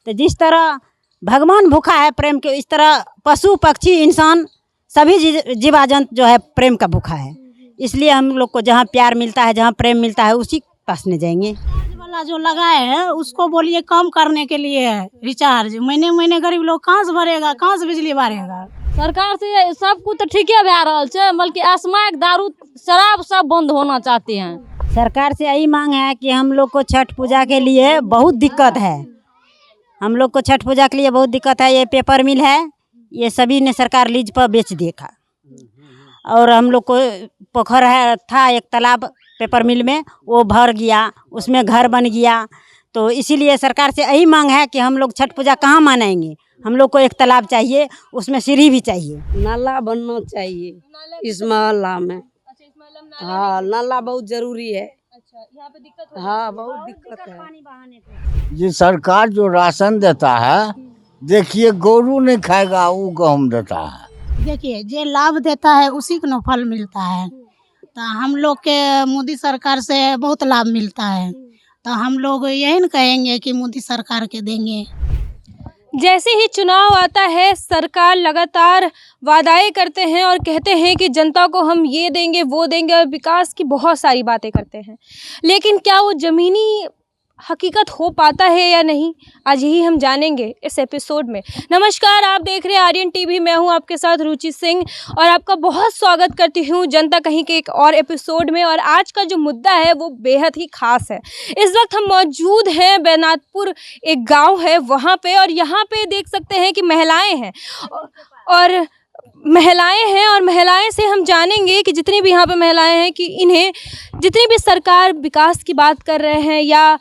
तो जिस तरह भगवान भूखा है प्रेम के, इस तरह पशु पक्षी इंसान सभी जीवा जंतु जो है प्रेम का भूखा है। इसलिए हम लोग को जहाँ प्यार मिलता है, जहाँ प्रेम मिलता है, उसी पास में जाएंगे। वाला जो लगाए है उसको बोलिए कम करने के लिए रिचार्ज। महीने महीने गरीब लोग कहाँ से भरेगा, कहाँ से बिजली भरेगा। सरकार से सब कुछ तो ठीके भै रहल छै, बल्कि स्मैक दारू शराब सब बंद होना चाहते हैं। सरकार से यही मांग है कि हम लोग को छठ पूजा के लिए बहुत दिक्कत है। हम लोग को छठ पूजा के लिए बहुत दिक्कत है। ये पेपर मिल है, ये सभी ने सरकार लीज पर बेच देखा। और हम लोग को पोखर है था एक तालाब पेपर मिल में, वो भर गया, उसमें घर बन गया। तो इसीलिए सरकार से यही मांग है कि हम लोग छठ पूजा कहाँ मनाएंगे। हम लोग को एक तालाब चाहिए, उसमें सीढ़ी भी चाहिए। नाला बनना चाहिए इस मोहल्ला में। हाँ, नाला बहुत जरूरी है। यहाँ पे दिक्कत हाँ, बहुत दिक्कत है। ये सरकार जो राशन देता है, देखिए गोरू नहीं खाएगा, वो गेहूँ देता है। देखिए जो लाभ देता है उसी को फल मिलता है। तो हम लोग के मोदी सरकार से बहुत लाभ मिलता है। तो हम लोग यही न कहेंगे कि मोदी सरकार के देंगे। जैसे ही चुनाव आता है, सरकार लगातार वादाएं करते हैं और कहते हैं कि जनता को हम ये देंगे वो देंगे और विकास की बहुत सारी बातें करते हैं, लेकिन क्या वो ज़मीनी हकीकत हो पाता है या नहीं, आज यही हम जानेंगे इस एपिसोड में। नमस्कार, आप देख रहे हैं आर्यन टीवी। मैं हूं आपके साथ रुचि सिंह और आपका बहुत स्वागत करती हूं जनता कहीं के एक और एपिसोड में। और आज का जो मुद्दा है वो बेहद ही खास है। इस वक्त हम मौजूद हैं बैनाथपुर, एक गांव है वहां पे, और यहाँ पे देख सकते हैं कि महिलाएं हैं और महिलाएं से हम जानेंगे कि जितनी भी यहाँ पे महिलाएं हैं कि इन्हें जितनी भी सरकार विकास की बात कर रहे हैं या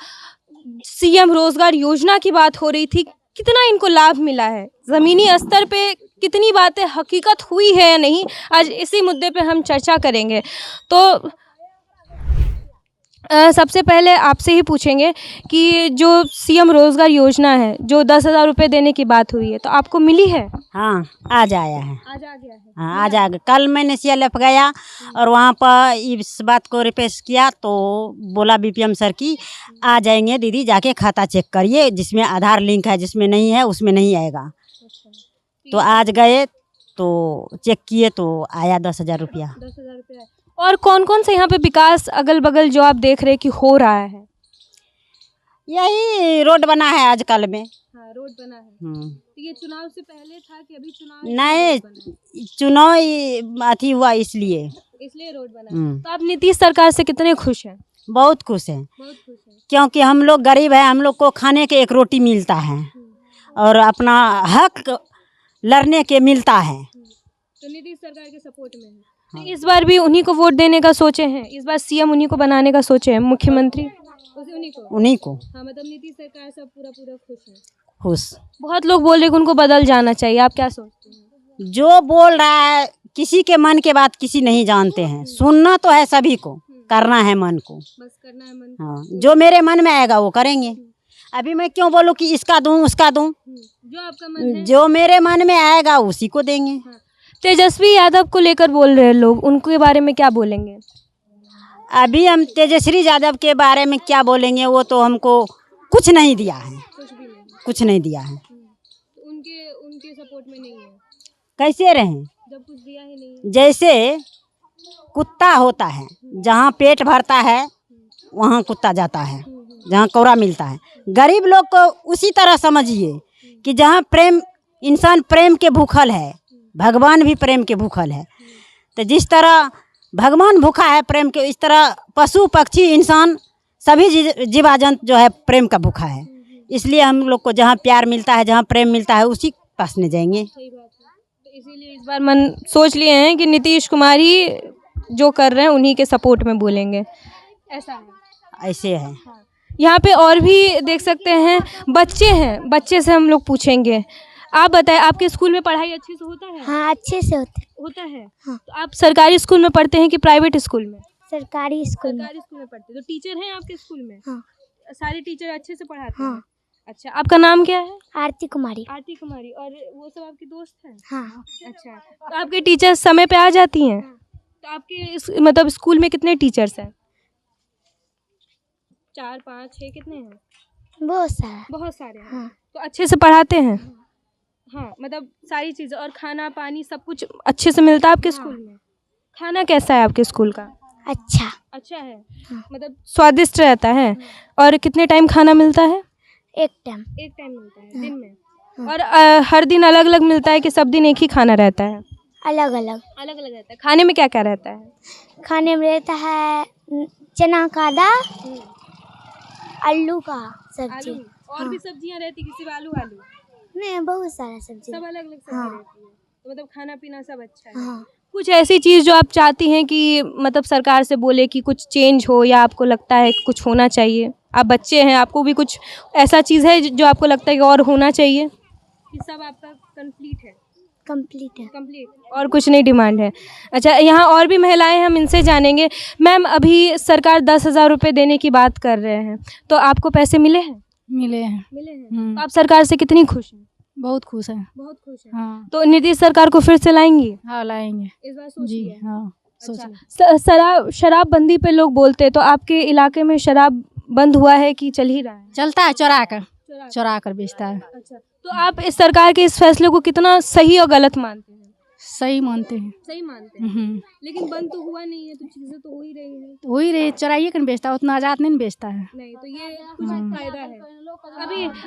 सीएम रोजगार योजना की बात हो रही थी, कितना इनको लाभ मिला है, ज़मीनी स्तर पे कितनी बातें हकीकत हुई है या नहीं, आज इसी मुद्दे पे हम चर्चा करेंगे। तो सबसे पहले आपसे ही पूछेंगे कि जो सीएम रोजगार योजना है, जो 10,000 रुपये देने की बात हुई है, तो आपको मिली है? हाँ, आज आया है। आज आ गया है। हाँ, आज आ गया। कल मैंने CLF गया और वहाँ पर इस बात को रिक्वेस्ट किया तो बोला BPM सर की आ जाएंगे दीदी, जाके खाता चेक करिए, जिसमें आधार लिंक है, जिसमें नहीं है उसमें नहीं आएगा। तो आज गए तो चेक किए तो आया 10,000 रुपया। 10,000 रुपये। और कौन कौन से यहाँ पे विकास अगल बगल जो आप देख रहे हैं कि हो रहा है? यही रोड बना है आजकल में। हाँ, रोड बना है। तो ये चुनाव से पहले था कि अभी चुनाव? नहीं, चुनाव अथी हुआ इसलिए रोड बना। तो आप नीतीश सरकार से कितने खुश हैं? बहुत खुश हैं। बहुत खुश हैं। क्योंकि हम लोग गरीब हैं, हम लोग को खाने के एक रोटी मिलता है और अपना हक लड़ने के मिलता है। तो नीतीश सरकार के सपोर्ट में है। तो इस बार भी उन्हीं को वोट देने का सोचे हैं? इस बार सीएम उन्हीं को बनाने का सोचे हैं, मुख्यमंत्री उन्हीं को। हाँ, मतलब नीतीश सरकार सब पूरा खुश है। खुश। बहुत लोग बोल रहे कि उनको बदल जाना चाहिए, आप क्या सोचते हैं? जो बोल रहा है, किसी के मन के बात किसी नहीं जानते हैं। सुनना तो है सभी को, करना है मन को, बस करना है मन को। हाँ, जो मेरे मन में आएगा वो करेंगे। अभी मैं क्यों बोलूँ कि इसका दूं उसका दूं, जो आपका मन है, जो मेरे मन में आएगा उसी को देंगे। तेजस्वी यादव को लेकर बोल रहे हैं लोग, उनके बारे में क्या बोलेंगे? अभी हम तेजस्वी यादव के बारे में क्या बोलेंगे, वो तो हमको कुछ नहीं दिया है, कुछ नहीं दिया है। उनके सपोर्ट में नहीं है। कैसे रहें जब कुछ दिया ही नहीं। जैसे कुत्ता होता है, जहाँ पेट भरता है वहाँ कुत्ता जाता है, जहाँ कौड़ा मिलता है। गरीब लोग को उसी तरह समझिए कि जहाँ प्रेम, इंसान प्रेम के भूखल है, भगवान भी प्रेम के भूखल है। तो जिस तरह भगवान भूखा है प्रेम के, इस तरह पशु पक्षी इंसान सभी जीवा जंतु जो है प्रेम का भूखा है। इसलिए हम लोग को जहाँ प्यार मिलता है, जहाँ प्रेम मिलता है, उसी पास में जाएंगे। सही बात है। तो इसीलिए इस बार मन सोच लिए हैं कि नीतीश कुमार ही जो कर रहे हैं उन्हीं के सपोर्ट में बोलेंगे, ऐसा है। ऐसे है। यहाँ पे और भी देख सकते हैं बच्चे हैं, बच्चे से हम लोग पूछेंगे। आप बताएं, आपके स्कूल में पढ़ाई अच्छे से होता है? हाँ, अच्छे से होता है। हाँ। तो आप सरकारी स्कूल में पढ़ते हैं कि प्राइवेट स्कूल में? सरकारी स्कूल में। सरकारी स्कूल में पढ़ते हैं। तो टीचर हैं आपके स्कूल में? हाँ। सारे टीचर अच्छे से पढ़ाते हाँ। हैं? अच्छा, आपका नाम क्या है? आरती कुमारी। आरती कुमारी। और वो सब आपकी दोस्त हैं? हाँ। अच्छा, तो आपके टीचर समय पे आ जाती हैं? तो आपके मतलब स्कूल में कितने टीचर्स हैं? 4, 5, 6 कितने हैं? बहुत सारा। बहुत सारे हैं। हाँ। तो अच्छे से पढ़ाते हैं? हाँ, मतलब सारी चीज़ें और खाना पानी सब कुछ अच्छे से मिलता है आपके स्कूल में? खाना कैसा है आपके स्कूल का? अच्छा है, मतलब स्वादिष्ट रहता है। और कितने टाइम खाना मिलता है? एक टाइम। एक टाइम मिलता है दिन में। और हर दिन अलग अलग मिलता है कि सब दिन एक ही खाना रहता है? अलग अलग। अलग अलग रहता है। खाने में क्या क्या रहता है? खाने में रहता है चना का दाल, आलू का सब्जी। और भी सब्जियां रहती कि सिर्फ आलू आलू? नहीं, बहुत सारा सब्जी। सब अलग अलग सब्जी रहती है, तो मतलब खाना पीना सब अच्छा है। हाँ। कुछ ऐसी चीज़ जो आप चाहती हैं कि मतलब सरकार से बोले कि कुछ चेंज हो, या आपको लगता है कि कुछ होना चाहिए? आप बच्चे हैं, आपको भी कुछ ऐसा चीज़ है जो आपको लगता है कि और होना चाहिए, कि सब आपका कंप्लीट है? कंप्लीट है। कंप्लीट, और कुछ नहीं डिमांड है। अच्छा, यहाँ और भी महिलाएं हैं, हम इनसे जानेंगे। मैम, अभी सरकार 10,000 रुपये देने की बात कर रहे हैं, तो आपको पैसे मिले हैं? मिले हैं। मिले हैं। तो आप सरकार से कितनी खुश हैं? बहुत खुश हैं। बहुत खुश हैं। हाँ। तो नीतीश सरकार को फिर से लाएंगी? हाँ, लाएंगे इस बार जी। सोचिए। हाँ, अच्छा, शराबबंदी पे लोग बोलते हैं, तो आपके इलाके में शराब बंद हुआ है कि चल ही रहा है? चलता है, चुरा कर बेचता है। अच्छा, तो आप इस सरकार के इस फैसले को कितना सही और गलत मानते हैं? सही मानते हैं। सही मानते हैं। लेकिन बंद तो हुआ नहीं है, तो चीजें तो हो ही रही हैं। तो वही रही, चुराइए कर बेचता है, उतना आज़ाद नहीं बेचता है। नहीं, तो ये कुछ फायदा है।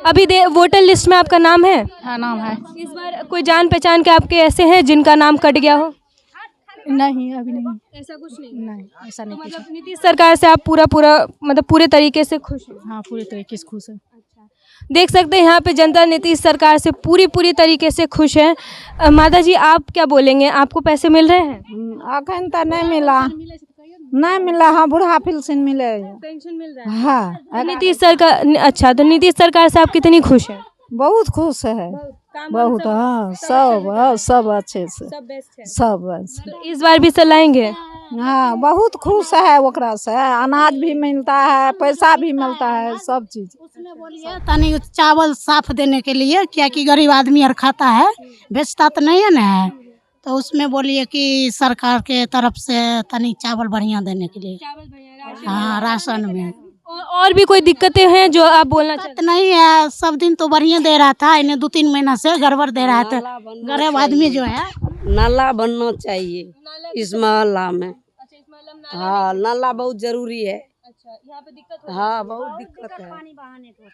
अभी वोटर लिस्ट में आपका नाम है? हाँ, नाम है। इस बार कोई जान पहचान के आपके ऐसे हैं जिनका नाम कट गया हो? नहीं, अभी नहीं। ऐसा कुछ नहीं। नहीं, ऐसा नहीं तो कुछ। मतलब नीतीश सरकार से आप पूरा मतलब पूरे तरीके से खुश हैं? हाँ, पूरे तरीके से खुश है। देख सकते हैं यहाँ पे जनता नीतीश सरकार से पूरी तरीके से खुश है। माता जी, आप क्या बोलेंगे? आपको पैसे मिल रहे हैं? अखन तो नहीं मिला, नहीं मिला। हाँ, बुढ़ा पेंशन मिले। पेंशन मिल रहा है। हाँ, नीतीश सरकार। अच्छा, तो नीतीश सरकार से आप कितनी खुश हैं? बहुत खुश है, बहुत। हाँ, सब अच्छे से, सब बेस्ट है। सब अच्छे। तो इस बार भी चलाएंगे? हाँ, बहुत खुश है। ओकरा से अनाज भी मिलता है, पैसा भी मिलता है, सब चीज। उसमें बोलिए तनी चावल साफ देने के लिए, क्या कि गरीब आदमी और खाता है, बेचता तो नहीं है ना। तो उसमें बोलिए कि सरकार के तरफ से तनी चावल बढ़िया देने के लिए। हाँ, राशन में। और भी कोई दिक्कतें हैं जो आप बोलना चाहते दिक्कत नहीं है, सब दिन तो बढ़िया दे रहा था, इन्हें 2-3 महीना से गड़बड़ दे रहा था। गरीब आदमी जो है, नाला बनना चाहिए इस मोहल्ला में। हाँ, नाला बहुत जरूरी है। अच्छा, यहाँ पे दिक्कत हाँ, बहुत दिक्कत है।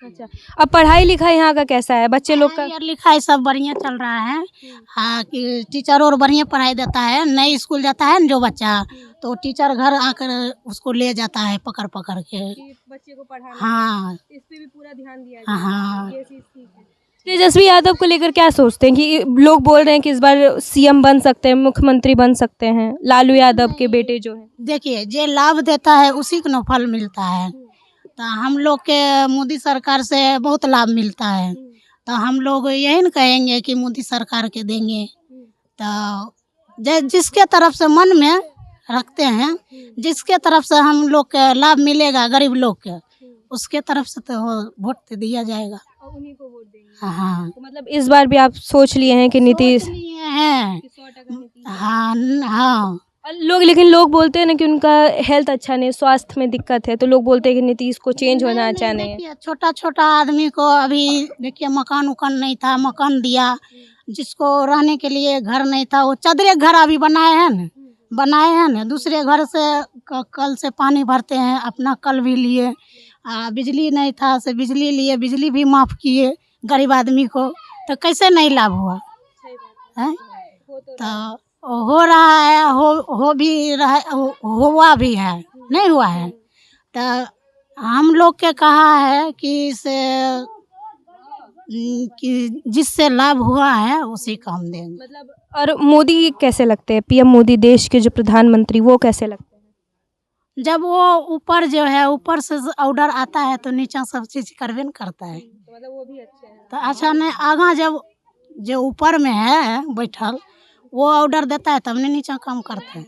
अच्छा, अब पढ़ाई लिखाई यहाँ का कैसा है? बच्चे लोग का पढ़ाई लिखाई सब बढ़िया चल रहा है। हाँ, कि टीचर और बढ़िया पढ़ाई देता है। नई स्कूल जाता है जो बच्चा, तो टीचर घर आकर उसको ले जाता है पकड़ के। बच्चे को पढ़ाना। हाँ, इस पे भी पूरा ध्यान दिया हाँ, हाँ। ये चीज़ ठीक है। तेजस्वी यादव को लेकर क्या सोचते हैं कि लोग बोल रहे हैं कि इस बार सीएम बन सकते हैं, मुख्यमंत्री बन सकते हैं, लालू यादव के बेटे जो हैं? देखिए, जो लाभ देता है उसी को न फल मिलता है। तो हम लोग के मोदी सरकार से बहुत लाभ मिलता है, तो हम लोग यही न कहेंगे कि मोदी सरकार के देंगे। तो जिसके तरफ से मन में रखते हैं, जिसके तरफ से हम लोग के लाभ मिलेगा गरीब लोग के, उसके तरफ से तो वोट तो दिया जाएगा। उन्हीं को वोट देंगे। हाँ, तो मतलब इस बार भी आप सोच लिए हैं कि नीतीश? हैं। हाँ, हाँ। लेकिन लोग बोलते हैं ना कि उनका हेल्थ अच्छा नहीं, स्वास्थ्य में दिक्कत है, तो लोग बोलते हैं कि नीतीश को चेंज होना चाहिए। देखिए, छोटा आदमी को अभी देखिए मकान उकान नहीं था, मकान दिया। जिसको रहने के लिए घर नहीं था, वो चादरे घर अभी बनाए हैं ना। दूसरे घर से कल से पानी भरते हैं, अपना कल भी लिए। बिजली नहीं था से बिजली लिए, बिजली भी माफ़ किए गरीब आदमी को। तो कैसे नहीं लाभ हुआ है? तो हो रहा है, हो भी रहा, हुआ भी है, नहीं हुआ है। तो हम लोग के कहा है कि कि जिससे लाभ हुआ है उसी को हम देंगे। मतलब और मोदी कैसे लगते हैं? पीएम मोदी, देश के जो प्रधानमंत्री, वो कैसे लगते हैं? जब वो ऊपर जो है, ऊपर से ऑर्डर आता है तो नीचे सब चीज़ करवे न करता है। तो मतलब वो भी अच्छे हैं। तो अच्छा नहीं, आगा जब जो ऊपर में है बैठल, वो ऑर्डर देता है तब नहीं नीचे काम करते हैं।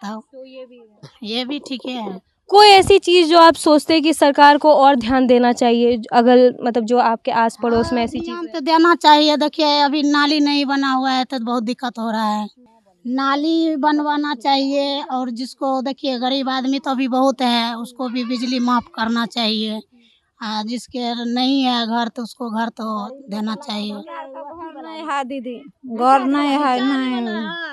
तब तो ये भी ठीक है। कोई ऐसी चीज़ जो आप सोचते हैं कि सरकार को और ध्यान देना चाहिए, अगर मतलब जो आपके आस पड़ोस में ऐसी ध्यान चीज़ तो देना चाहिए। देखिए, अभी नाली नहीं बना हुआ है तो बहुत दिक्कत हो रहा है। नाली बनवाना चाहिए। और जिसको देखिए गरीब आदमी तो अभी बहुत है, उसको भी बिजली माफ़ करना चाहिए। जिसके नहीं है घर तो उसको घर तो देना चाहिए। नहीं है दीदी, घर नहीं है, नहीं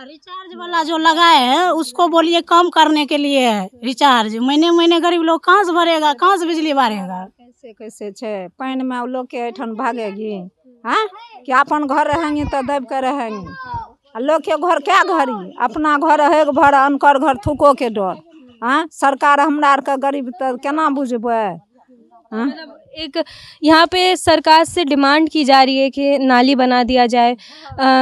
रिचार्ज वाला जो लगाए हैं उसको बोलिए कम करने के लिए रिचार्ज। महीने महीने गरीब लोग कहाँ से भरेगा, कहाँ से बिजली भरेगा। कैसे कैसे छे पानी में लोग के ऐठन भागेगी। हाँ कि अपन घर रहेंगे तो दब के रहेंगे। लोग के घर क्या घरी, अपना घर है भर, अनकर घर थूको के डर। हाँ सरकार हमरा आर के गरीब तो केना बुझबै। मतलब एक यहाँ पे सरकार से डिमांड की जा रही है कि नाली बना दिया जाए,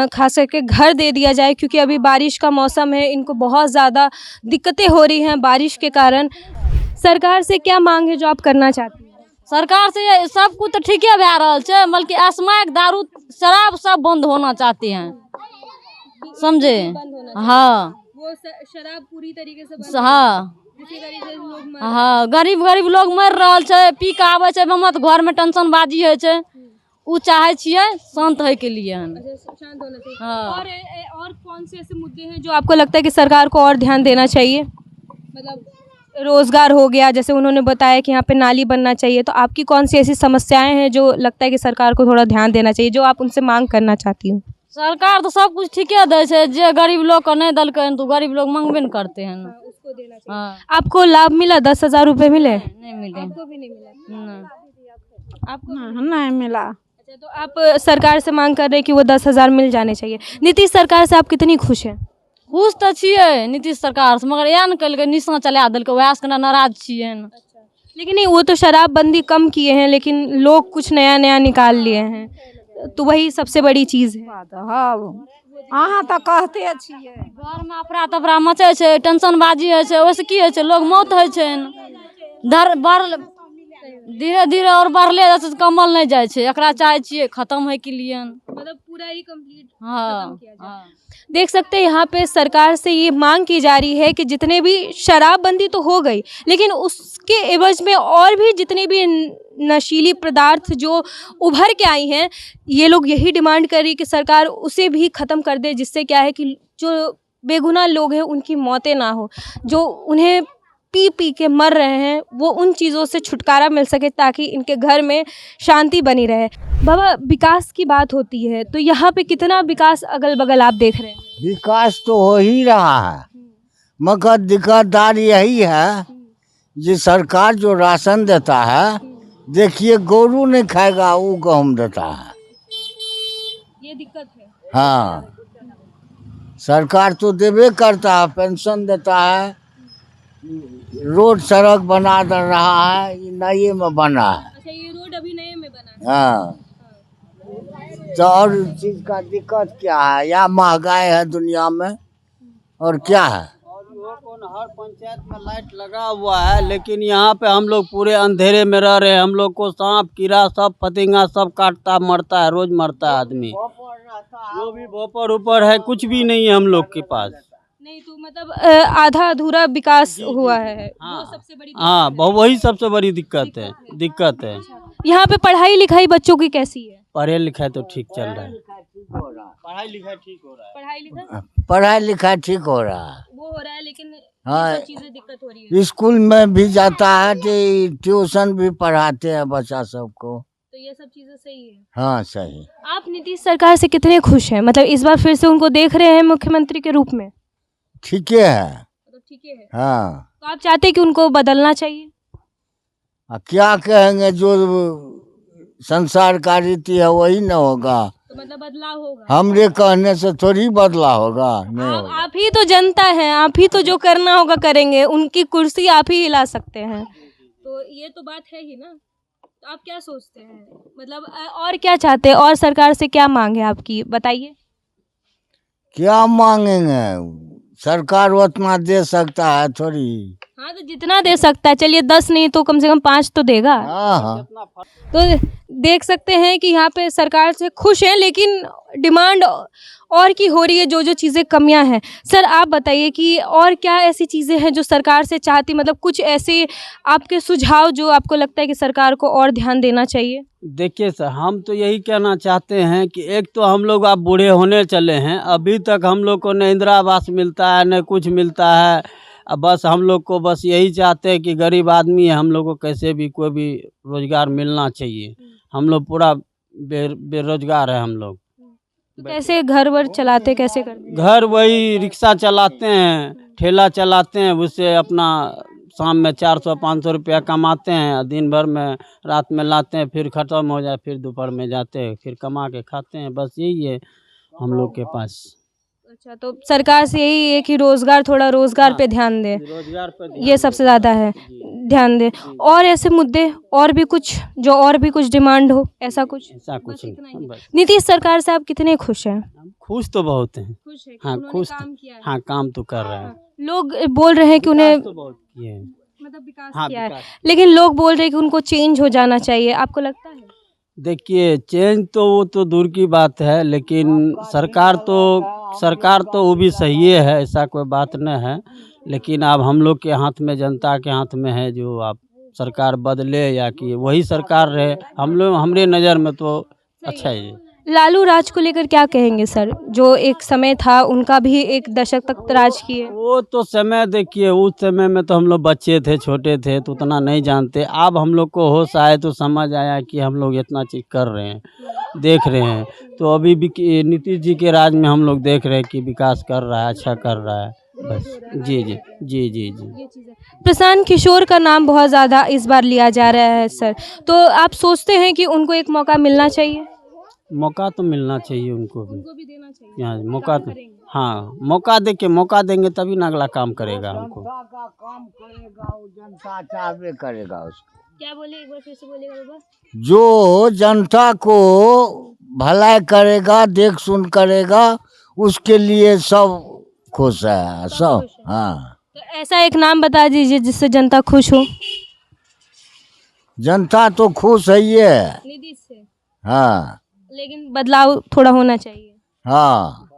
खास करके घर दे दिया जाए, क्योंकि अभी बारिश का मौसम है, इनको बहुत ज़्यादा दिक्कतें हो रही हैं बारिश के कारण। सरकार से क्या मांग है जो आप करना चाहती हैं? सरकार से सब कुछ तो ठीक है भै रहल छै, बल्कि स्मैक दारू शराब सब बंद होना चाहते हैं, समझे। हाँ वो शराब पूरी तरीके से हाँ लोग हाँ, गरीब गरीब लोग मर रहल छै, पी के आबै छै, हमरा घर में टेंशन बाजी होइ छै। उ चाहे छियै शांत होय के लिए। शांत होना चाहिए। हाँ। और कौन से ऐसे मुद्दे हैं जो आपको लगता है कि सरकार को और ध्यान देना चाहिए? मतलब रोजगार हो गया, जैसे उन्होंने बताया कि यहाँ पे नाली बनना चाहिए, तो आपकी कौन सी ऐसी समस्याएं हैं जो लगता है कि सरकार को थोड़ा ध्यान देना चाहिए, जो आप उनसे मांग करना चाहती हूँ? सरकार तो सब कुछ ठीके दे छै, जे गरीब लोग को नहीं दलकै तो गरीब लोग मांगबे न करते हैं। उसको देना चाहिए। हाँ। आपको लाभ मिला? 10,000 रुपए मिले? नहीं मिले। आपको भी नहीं मिला? आपको नहीं मिला। अच्छा, तो आप सरकार से मांग कर रहे हैं कि वो 10,000 मिल जाने चाहिए। नीतीश सरकार से आप कितनी खुश हैं? खुश तो छियै नीतीश सरकार से, मगर एहन कलकै निशान चला देलकै, वएह से नाराज छियै। लेकिन नहीं, वो तो शराबबंदी कम किए हैं, लेकिन लोग कुछ नया नया निकाल लिए हैं, तो वही सबसे बड़ी चीज़ है। हाँ अहाँ तो कहते छियै घर में अफरा तफरा मचे छै, टेंशन बाजी होइ छै, ओहिसे की होइ छै, लोग मौत होइ छै। धीरे धीरे और बढ़ले जाइ छै, कमल नहीं जाइ छै। एकरा चाहे छियै खत्म होय के लिए, मतलब पूरा ही कंप्लीट हाँ हाँ। देख सकते हैं यहाँ पे सरकार से ये मांग की जा रही है कि जितने भी शराबबंदी तो हो गई, लेकिन उसके एवज में और भी जितने भी नशीली पदार्थ जो उभर के आई हैं, ये लोग यही डिमांड कर रही कि सरकार उसे भी ख़त्म कर दे, जिससे क्या है कि जो बेगुनाह लोग हैं उनकी मौतें ना हो, जो उन्हें पी पी के मर रहे हैं वो उन चीज़ों से छुटकारा मिल सके, ताकि इनके घर में शांति बनी रहे। बाबा, विकास की बात होती है तो यहाँ पे कितना विकास अगल बगल आप देख रहे हैं? विकास तो हो ही रहा है, मगर दिक्कतदार यही है कि सरकार जो राशन देता है, देखिए गोरू नहीं खाएगा वो गेहूँ देता है। ये दिक्कत है। हाँ सरकार तो देवे करता है, पेंशन देता है, रोड सड़क बना दे रहा है, ये नए में बना है। अच्छा, ये रोड अभी नए में बना है। हाँ तो और चीज का दिक्कत क्या है? या महंगाई है दुनिया में, और क्या है? हर पंचायत में लाइट लगा हुआ है, लेकिन यहाँ पे हम लोग पूरे अंधेरे में रह रहे हैं। हम लोग को सांप कीड़ा सब फतिंगा सब काटता मरता है, रोज मरता है आदमी। जो भी भोपर ऊपर है कुछ भी नहीं है हम लोग के पास। नहीं तो मतलब आधा अधूरा विकास हुआ है। हाँ, वो सबसे बड़ी हाँ वही सबसे बड़ी दिक्कत है। यहाँ पे पढ़ाई लिखाई बच्चों की कैसी है? पढ़े लिखाई तो ठीक चल रहा है। पढ़ाई लिखाई ठीक हो रहा है। पढ़ाई लिखाई ठीक हो रहा है, वो हो रहा है, लेकिन हाँ चीजें दिक्कत हो रही है। स्कूल में भी जाता है, ट्यूशन भी पढ़ाते हैं बच्चा सबको, तो ये सब चीजें सही है। हाँ सही। आप नीतीश सरकार से कितने खुश हैं? मतलब इस बार फिर से उनको देख रहे हैं मुख्यमंत्री के रूप में? ठीक है। तो ठीक है। हाँ तो आप चाहते हैं कि उनको बदलना चाहिए? क्या कहेंगे, जो संसार का रीति है वही न होगा, तो मतलब बदलाव होगा। हमरे कहने से थोड़ी बदला होगा। नहीं होगा। आप ही तो जनता हैं, आप ही तो जो करना होगा करेंगे, उनकी कुर्सी आप ही हिला सकते हैं, तो ये तो बात है ही ना। तो आप क्या सोचते हैं, मतलब और क्या चाहते हैं, और सरकार से क्या मांग है आपकी, बताइए। क्या मांगेंगे, सरकार उतना दे सकता है थोड़ी। हाँ तो जितना दे सकता है, चलिए 10 नहीं तो कम से कम 5 तो देगा। हाँ तो देख सकते हैं कि यहाँ पे सरकार से खुश हैं, लेकिन डिमांड और की हो रही है, जो जो चीज़ें कमियां हैं। सर आप बताइए कि और क्या ऐसी चीज़ें हैं जो सरकार से चाहती, मतलब कुछ ऐसे आपके सुझाव जो आपको लगता है कि सरकार को और ध्यान देना चाहिए? देखिए सर, हम तो यही कहना चाहते हैं कि एक तो हम लोग अब बूढ़े होने चले हैं, अभी तक हम लोग को न इंदिरा आवास मिलता है न कुछ मिलता है, अब बस हम लोग को बस यही चाहते हैं कि गरीब आदमी है, हम लोग को कैसे भी कोई भी रोजगार मिलना चाहिए। हम लोग पूरा बेरोजगार है हम लोग। तो कैसे घर वर चलाते, कैसे करते हैं? घर वही रिक्शा चलाते हैं, ठेला चलाते हैं, उससे अपना शाम में 400-500 रुपया कमाते हैं, दिन भर में रात में लाते हैं, फिर ख़त्म हो जाए, फिर दोपहर में जाते हैं, फिर कमा के खाते हैं। बस यही है हम लोग के पास। अच्छा, तो सरकार से यही है कि रोजगार, थोड़ा रोजगार पे ध्यान दे, रोजगार पर ये सबसे ज़्यादा है, ध्यान दे। और ऐसे मुद्दे और भी कुछ, जो और भी कुछ डिमांड हो, ऐसा कुछ? ऐसा कुछ नहीं। बस नीतीश सरकार से आप कितने खुश हैं? खुश तो बहुत हैं। खुश है, हाँ, खुश तो- हाँ, काम तो कर रहे हैं। लोग बोल रहे हैं कि उन्हें तो बहुत किए हैं। मतलब विकास हाँ, किया है, विकास। लेकिन लोग बोल रहे हैं कि उनको चेंज हो जाना चाहिए, आपको लगता है? देखिए, चेंज तो वो तो दूर की बात है, लेकिन सरकार तो वो भी सही है, ऐसा कोई बात न है। लेकिन अब हम लोग के हाथ में, जनता के हाथ में है, जो आप सरकार बदले या कि वही सरकार रहे, हम लोग हमारे नज़र में तो अच्छा ही है। लालू राज को लेकर क्या कहेंगे सर? जो एक समय था, उनका भी एक दशक तक राज किए। वो तो समय देखिए, उस समय में तो हम लोग बच्चे थे, छोटे थे, तो उतना नहीं जानते। अब हम लोग को होश आए तो समझ आया कि हम लोग इतना चीज़ कर रहे हैं, देख रहे हैं। तो अभी भी नीतीश जी के राज में हम लोग देख रहे हैं कि विकास कर रहा है, अच्छा कर रहा है। बस जी जी जी जी जी। प्रशांत किशोर का नाम बहुत ज़्यादा इस बार लिया जा रहा है सर, तो आप सोचते हैं कि उनको एक मौका मिलना चाहिए? मौका तो मिलना चाहिए उनको भी देना चाहिए। यहाँ मौका तो, हाँ, मौका देंगे तभी ना अगला काम करेगा हमको। जनता का काम करेगा वो, जनता चाहबे करेगा उसको। क्या बोले, एक बार फिर से बोलिएगा बाबा। जो जनता को भलाई करेगा, देख सुन करेगा, उसके लिए सब खुश है, सब। हाँ, तो ऐसा एक नाम बता दीजिए जिससे जनता खुश हो। जनता तो खुश है ये। नीतीश से, हाँ लेकिन बदलाव थोड़ा होना चाहिए। हाँ,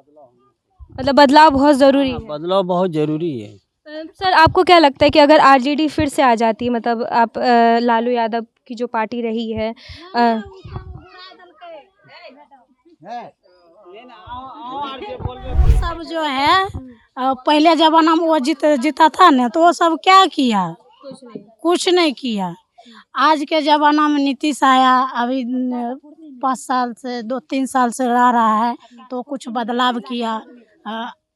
मतलब बदलाव बहुत ज़रूरी है। बदलाव बहुत जरूरी है। सर, आपको क्या लगता है कि अगर आरजेडी फिर से आ जाती है, मतलब आप लालू यादव की जो पार्टी रही है, सब जो है पहले जमाना में वो जीता था ना, तो वो सब क्या किया? कुछ नहीं किया। आज के ज़माना में नीतीश आया, अभी 5 साल से 2-3 साल से रह रहा है, तो कुछ बदलाव किया।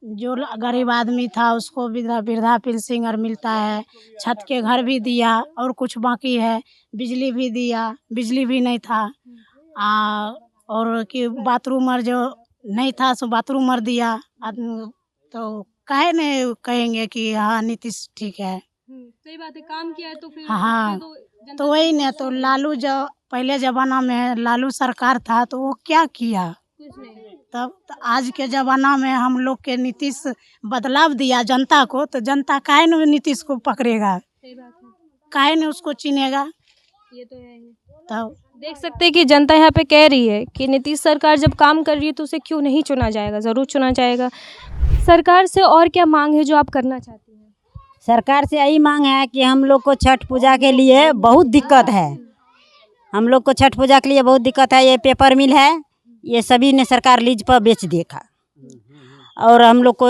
जो गरीब आदमी था उसको वृद्धा पेंशन और मिलता है, छत के घर भी दिया, और कुछ बाकी है, बिजली भी दिया, बिजली भी नहीं था। और कि बाथरूम और जो नहीं था सो बाथरूम और दिया। तो काहे नहीं कहेंगे कि हाँ नीतीश ठीक है। सही बात है, काम किया है तो फिर हाँ, तो वही ने तो लालू जो पहले ज़माना में लालू सरकार था, तो वो क्या किया? तब तो आज के ज़माना में हम लोग के नीतीश बदलाव दिया जनता को, तो जनता काहे न नीतीश को पकड़ेगा, काहे न उसको चुनेगा? ये तो है ही। तब देख सकते हैं कि जनता यहाँ पे कह रही है कि नीतीश सरकार जब काम कर रही है तो उसे क्यों नहीं चुना जाएगा, ज़रूर चुना जाएगा। सरकार से और क्या मांग है जो आप करना चाहती हैं? सरकार से यही मांग है कि हम लोग को छठ पूजा के लिए बहुत दिक्कत है। हम लोग को छठ पूजा के लिए बहुत दिक्कत है। ये पेपर मिल है, ये सभी ने सरकार लीज पर बेच देखा। और हम लोग को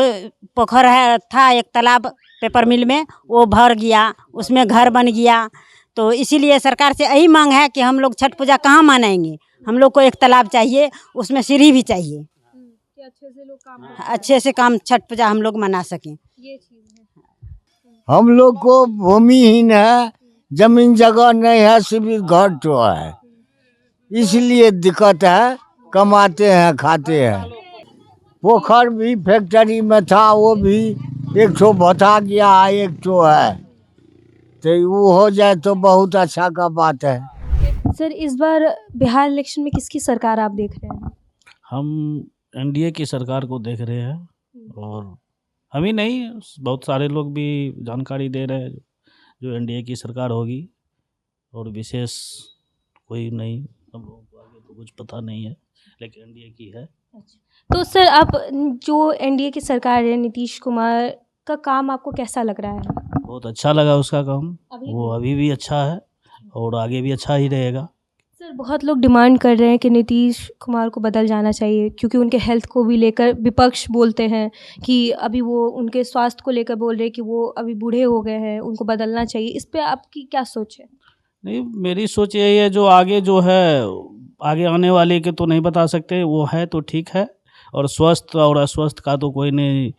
पोखर है था एक तालाब पेपर मिल में, वो भर गया, उसमें घर बन गया। तो इसीलिए सरकार से यही मांग है कि हम लोग छठ पूजा कहाँ मनाएंगे। हम लोग को एक तालाब चाहिए, उसमें सीढ़ी भी चाहिए, कि अच्छे से काम छठ पूजा हम लोग मना सकें। ये चीज़ है। हम लोग को भूमिहीन है, जमीन जगह नहीं है, सिर्फ घर तो है, इसलिए दिक्कत है। कमाते हैं, खाते हैं। पोखर भी फैक्ट्री में था, वो भी एक ठो बता गया, एक ठो है, तो वो हो जाए तो बहुत अच्छा का बात है। सर, इस बार बिहार इलेक्शन में किसकी सरकार आप देख रहे हैं? हम एनडीए की सरकार को देख रहे हैं, और हम ही नहीं, बहुत सारे लोग भी जानकारी दे रहे हैं जो एनडीए की सरकार होगी, और विशेष कोई नहीं, हम लोगों को आगे तो कुछ पता नहीं है, लेकिन एनडीए की है। तो सर, आप जो एनडीए की सरकार है, नीतीश कुमार का काम आपको कैसा लग रहा है? बहुत अच्छा लगा उसका काम, वो अभी भी अच्छा है और आगे भी अच्छा ही रहेगा। सर, सर बहुत लोग डिमांड कर रहे हैं कि नीतीश कुमार को बदल जाना चाहिए, क्योंकि उनके हेल्थ को भी लेकर विपक्ष बोलते हैं कि अभी वो उनके स्वास्थ्य को लेकर बोल रहे हैं कि वो अभी बूढ़े हो गए हैं, उनको बदलना चाहिए। इस पे आपकी क्या सोच है? नहीं, मेरी सोच यही है, जो आगे जो है आगे आने वाले के तो नहीं बता सकते, वो है तो ठीक है, और स्वस्थ और अस्वस्थ का तो कोई नहीं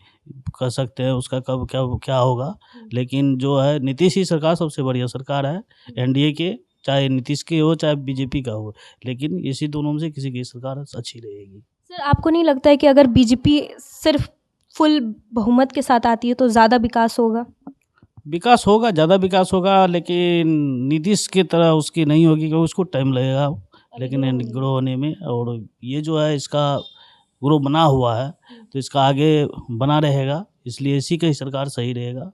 कह सकते हैं उसका कब क्या क्या होगा। लेकिन जो है नीतीश ही सरकार सबसे बढ़िया सरकार है एनडीए के, चाहे नीतीश की हो चाहे बीजेपी का हो, लेकिन इसी दोनों में से किसी की सरकार अच्छी रहेगी। सर आपको नहीं लगता है कि अगर बीजेपी सिर्फ फुल बहुमत के साथ आती है तो ज़्यादा विकास होगा? विकास होगा, ज़्यादा विकास होगा, लेकिन नीतीश की तरह उसकी नहीं होगी, क्योंकि उसको टाइम लगेगा लेकिन ग्रो होने में। और ये जो है इसका ग्रो बना हुआ है तो इसका आगे बना रहेगा, इसलिए इसी का ही सरकार सही रहेगा।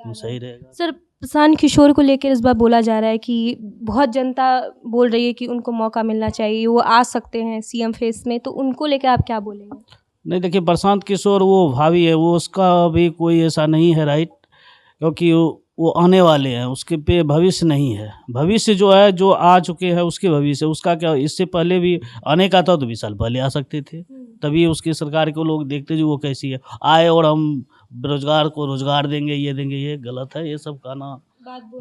सही रहेगा। सर प्रशांत किशोर को लेकर इस बार बोला जा रहा है कि बहुत जनता बोल रही है कि उनको मौका मिलना चाहिए, वो आ सकते हैं सीएम फेस में, तो उनको लेकर आप क्या बोलेंगे? नहीं, देखिए प्रशांत किशोर वो भावी है, वो उसका भी कोई ऐसा नहीं है राइट, क्योंकि वो आने वाले हैं, उसके पे भविष्य नहीं है। भविष्य जो है जो आ चुके हैं उसके भविष्य, उसका क्या, इससे पहले भी आने का था तो 20 साल पहले आ सकते थे, तभी उसकी सरकार को लोग देखते जो वो कैसी है, आए और हम बेरोजगार को रोजगार देंगे, ये गलत है, ये सब कहना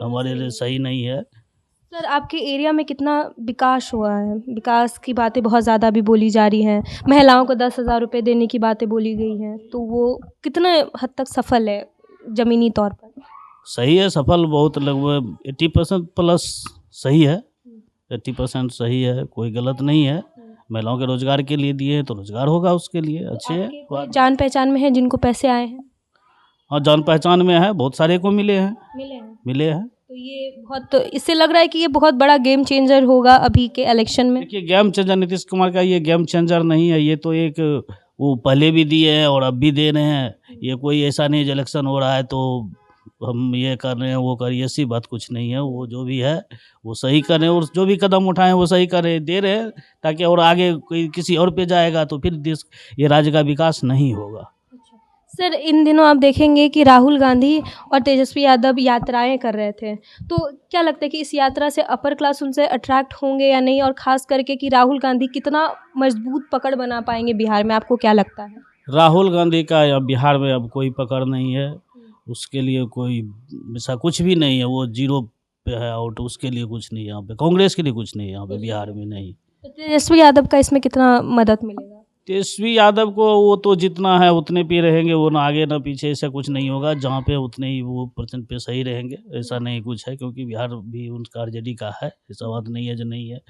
हमारे लिए सही नहीं है। सर आपके एरिया में कितना विकास हुआ है? विकास की बातें बहुत ज़्यादा अभी बोली जा रही हैं, महिलाओं को 10,000 रुपये देने की बातें बोली गई हैं, तो वो कितने हद तक सफल है ज़मीनी तौर पर? सही है, सफल बहुत, लगभग 80% प्लस सही है, 80% सही है, कोई गलत नहीं है। महिलाओं के रोजगार के लिए दिए हैं तो रोजगार होगा उसके लिए, अच्छे है। जान पहचान में है जिनको पैसे आए हैं? हाँ, जान पहचान में है, बहुत सारे को मिले हैं। तो ये बहुत, तो इससे लग रहा है कि ये बहुत बड़ा गेम चेंजर होगा अभी के इलेक्शन में। देखिए गेम चेंजर नीतीश कुमार का ये गेम चेंजर नहीं है, ये तो एक वो पहले भी दिए हैं और अब भी दे रहे हैं। ये कोई ऐसा नहीं है इलेक्शन हो रहा है तो हम ये कर रहे हैं वो कर, ऐसी बात कुछ नहीं है। वो जो भी है वो सही कर रहे हैं, और जो भी कदम उठाएं वो सही कर रहे हैं, दे रहे हैं, ताकि और आगे कोई किसी और पे जाएगा तो फिर देश, ये राज्य का विकास नहीं होगा। सर इन दिनों आप देखेंगे कि राहुल गांधी और तेजस्वी यादव यात्राएं कर रहे थे, तो क्या लगता है कि इस यात्रा से अपर क्लास उनसे अट्रैक्ट होंगे या नहीं, और ख़ास करके कि राहुल गांधी कितना मजबूत पकड़ बना पाएंगे बिहार में, आपको क्या लगता है? राहुल गांधी का या बिहार में अब कोई पकड़ नहीं है, उसके लिए कोई ऐसा कुछ भी नहीं है, वो जीरो पे है आउट, उसके लिए कुछ नहीं है यहाँ पे, कांग्रेस के लिए कुछ नहीं है यहाँ पे बिहार में नहीं। तो तेजस्वी यादव का इसमें कितना मदद मिलेगा? तेजस्वी यादव को वो तो जितना है उतने पे रहेंगे, वो ना आगे ना पीछे, ऐसा कुछ नहीं होगा, जहाँ पे उतने ही वो % पे सही रहेंगे, ऐसा नहीं कुछ है, क्योंकि बिहार भी उनका आरजेडी का है, ऐसा बात नहीं है जो नहीं है,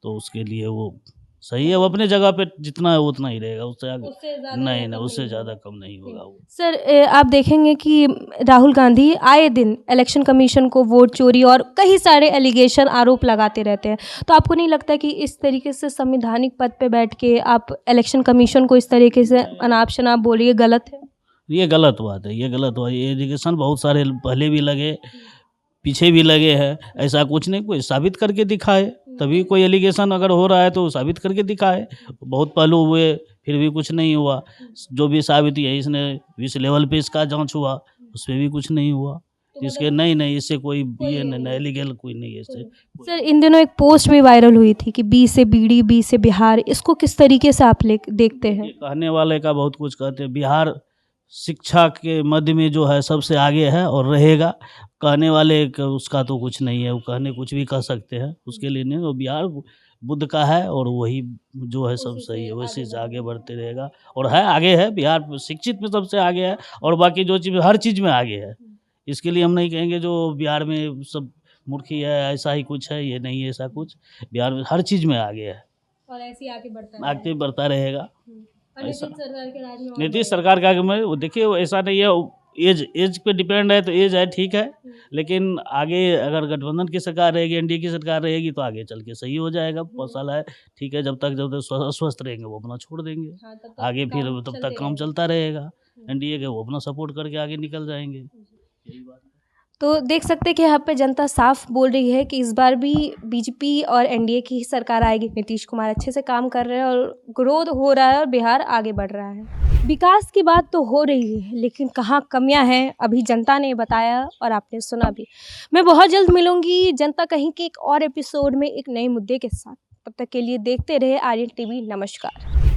तो उसके लिए वो सही है, वो अपने जगह पे जितना है उतना ही रहेगा, उससे आगे नहीं, उससे ज़्यादा कम नहीं होगा वो। सर आप देखेंगे कि राहुल गांधी आए दिन इलेक्शन कमीशन को वोट चोरी और कई सारे एलिगेशन आरोप लगाते रहते हैं, तो आपको नहीं लगता कि इस तरीके से संवैधानिक पद पे बैठ के आप इलेक्शन कमीशन को इस तरीके से अनाप शनाप बोलिए, गलत है? ये गलत बात है, ये गलत बात है। ये एलिगेशन बहुत सारे पहले भी लगे, पीछे भी लगे हैं, ऐसा कुछ नहीं, कोई साबित करके दिखाए, तभी कोई एलिगेशन अगर हो रहा है तो साबित करके दिखाए। बहुत पहलू हुए फिर भी कुछ नहीं हुआ, जो भी साबित है इसने विश्व लेवल पे इसका जांच हुआ, उस पर भी कुछ नहीं हुआ, इसके नहीं इससे कोई ये एलिगेल कोई नहीं है इससे। सर इन दिनों एक पोस्ट भी वायरल हुई थी कि बी से बीड़ी, बी से बिहार, इसको किस तरीके से आप देखते हैं? कहने वाले का बहुत कुछ कहते हैं, बिहार शिक्षा के मध्य में जो है सबसे आगे है और रहेगा, कहने वाले उसका तो कुछ नहीं है, वो कहने कुछ भी कह सकते हैं, उसके लिए नहीं, वो बिहार बुद्ध का है और वही जो है सब सही है, वैसे से आगे बढ़ते रहेगा, और है आगे है, बिहार शिक्षित में सबसे आगे है, और बाकी जो चीज़ हर चीज़ में आगे है। इसके लिए हम नहीं कहेंगे जो बिहार में सब मूर्खी है, ऐसा ही कुछ है, ये नहीं है ऐसा कुछ, बिहार में हर चीज़ में आगे है और ऐसे आगे बढ़ता रहेगा। नीतीश सरकार का में देखिए ऐसा नहीं है, एज पे डिपेंड है, तो एज है ठीक है, लेकिन आगे अगर गठबंधन की सरकार रहेगी, एनडीए की सरकार रहेगी तो आगे चल के सही हो जाएगा। 5 साल है ठीक है, जब तक स्वस्थ रहेंगे वो अपना छोड़ देंगे, आगे फिर तब तक काम चलता रहेगा, एनडीए के वो अपना सपोर्ट करके आगे निकल जाएंगे, यही बात। तो देख सकते हैं कि यहाँ पे जनता साफ बोल रही है कि इस बार भी बीजेपी और एनडीए की ही सरकार आएगी। नीतीश कुमार अच्छे से काम कर रहे हैं और ग्रोथ हो रहा है और बिहार आगे बढ़ रहा है। विकास की बात तो हो रही है, लेकिन कहाँ कमियां हैं अभी जनता ने बताया और आपने सुना भी। मैं बहुत जल्द मिलूंगी जनता कहीं के एक और एपिसोड में एक नए मुद्दे के साथ। तब तक के लिए देखते रहे आर्यन टीवी। नमस्कार।